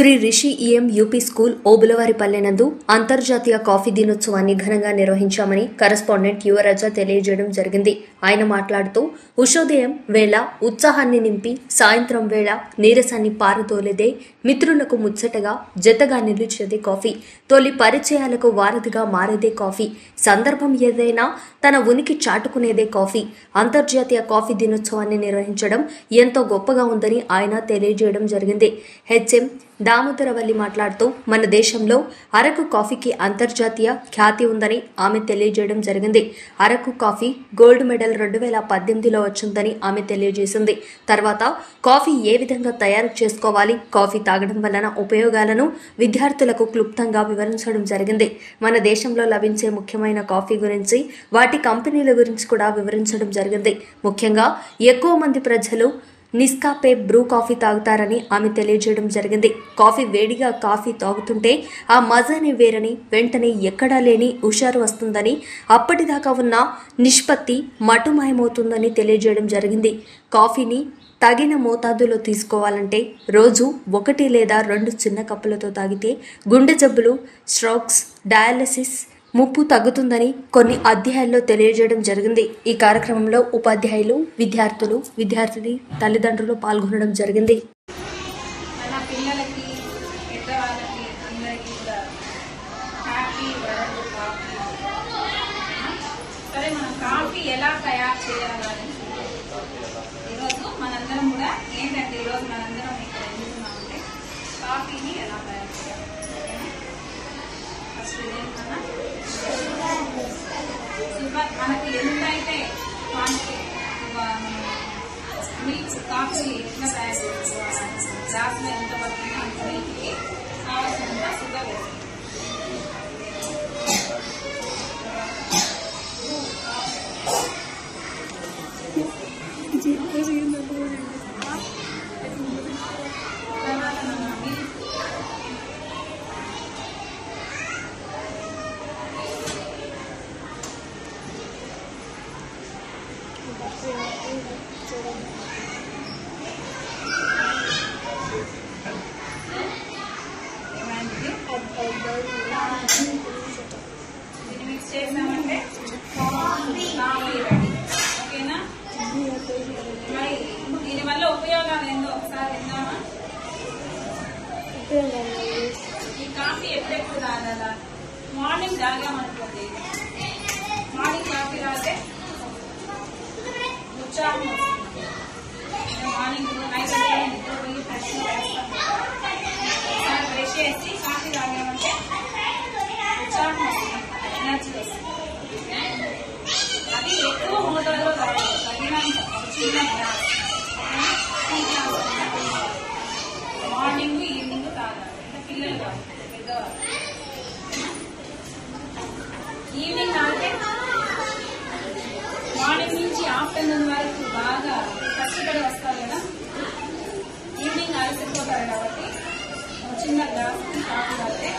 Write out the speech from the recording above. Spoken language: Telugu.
Shri Rishi EM UP school Obulavaripalle నందు అంతర్జాతీయ కాఫీ దినోత్సవాన్ని ఘనంగా నిర్వహించామని కరెస్పాండెంట్ యువరాజ తెలియజేయడం జరిగింది. ఆయన మాట్లాడుతూ ఉషోదయం వేళ ఉత్సాహాన్ని నింపి సాయంత్రం వేళ నీరసాన్ని పారదోలేదే మిత్రులకు ముచ్చటగా జతగా నిలిచేదే కాఫీ. తొలి పరిచయాలకు వారధిగా మారేదే కాఫీ. సందర్భం ఏదైనా తన ఉనికి చాటుకునేదే కాఫీ. అంతర్జాతీయ కాఫీ దినోత్సవాన్ని నిర్వహించడం ఎంతో గొప్పగా ఉందని ఆయన తెలియజేయడం జరిగింది. హెచ్ఎం దామోదరవల్లి మాట్లాడుతూ మన దేశంలో అరకు కాఫీకి అంతర్జాతీయ ఖ్యాతి ఉందని ఆమె తెలియజేయడం జరిగింది. అరకు కాఫీ గోల్డ్ మెడల్ 2018లో వచ్చిందని ఆమె తెలియజేసింది. తర్వాత కాఫీ ఏ విధంగా తయారు చేసుకోవాలి, కాఫీ తాగడం వలన ఉపయోగాలను విద్యార్థులకు క్లుప్తంగా వివరించడం జరిగింది. మన దేశంలో లభించే ముఖ్యమైన కాఫీ గురించి, వాటి కంపెనీల గురించి కూడా వివరించడం జరిగింది. ముఖ్యంగా ఎక్కువ మంది ప్రజలు నిస్కాఫే బ్రూ కాఫీ తాగుతారని ఆమె తెలియజేయడం జరిగింది. కాఫీ వేడిగా కాఫీ తాగుతుంటే ఆ మజానే వేరని, వెంటనే ఎక్కడా లేని హుషారు వస్తుందని, అప్పటిదాకా ఉన్న నిష్పత్తి మటుమాయమవుతుందని తెలియజేయడం జరిగింది. కాఫీని తగిన మోతాదులో తీసుకోవాలంటే రోజు 1 లేదా 2 చిన్న కప్పులతో తాగితే గుండె జబ్బులు, స్ట్రోక్స్, డయాలసిస్ ముప్పు తగ్గుతుందని కొన్ని అధ్యాయాల్లో తెలియజేయడం జరిగింది. ఈ కార్యక్రమంలో ఉపాధ్యాయులు, విద్యార్థులు, విద్యార్థిని తల్లిదండ్రులు పాల్గొనడం జరిగింది. మన పిల్లలకి, పెద్దవాళ్ళకి అందరికీ కూడా హ్యాపీ వరల్డ్ కాఫీ. సరే, మనం కాఫీ ఎలా తయారు చేయాలని ఈరోజు మనందరం కూడా ఏంటంటే ఈరోజు మనందరం ఇక్కడ ఎందుకున్నామంటే కాఫీని ఎలా తయారు చేయాలి. ఫస్ట్ ఏంటన్నా మనకి ఎంతైతే మిల్క్ కాఫీ ఎట్లా తయారు చేసుకోవాలి, గ్లాస్లో ఎంత పడుతుందో అంత మిల్క్కి కావాల్సినంత షుగర్ వేస్తుంది. తర్వాత మన మిల్క్ దీన్ని మిక్స్ చేసామంటే కాఫీ రెడీ. ఓకేనా? మరి దీనివల్ల ఉపయోగాలు ఏందో ఒకసారి విందామా? ఈ కాఫీ ఎప్పుడెప్పుడు తాగాలా? మార్నింగ్ తాగామనుకోండి, మార్నింగ్ కాఫీ తాగితే ఉత్సాహం వస్తుంది. మార్నింగ్ నైట్ నిద్రపోయి ఫ్రెష్ బ్రష్ చేసి కాఫీ తాగామంటే ఉత్సాహం వస్తుంది, ఎనర్జీ వస్తుంది. అది ఎక్కువ మోతాదులో తాగాలి, తగినంత చిన్న గ్లాస్, మార్నింగ్ ఈవినింగ్ తాగాలి. అంటే పిల్లలు కాదు, పెద్దవాళ్ళు. ఈవినింగ్ తాగితే మార్నింగ్ నుంచి ఆఫ్టర్నూన్ వరకు బాగా కష్టపడి వస్తారు కదా, ఈవినింగ్ అలసిపోతారు కాబట్టి చిన్న గ్లాస్ కాఫీ తాగితే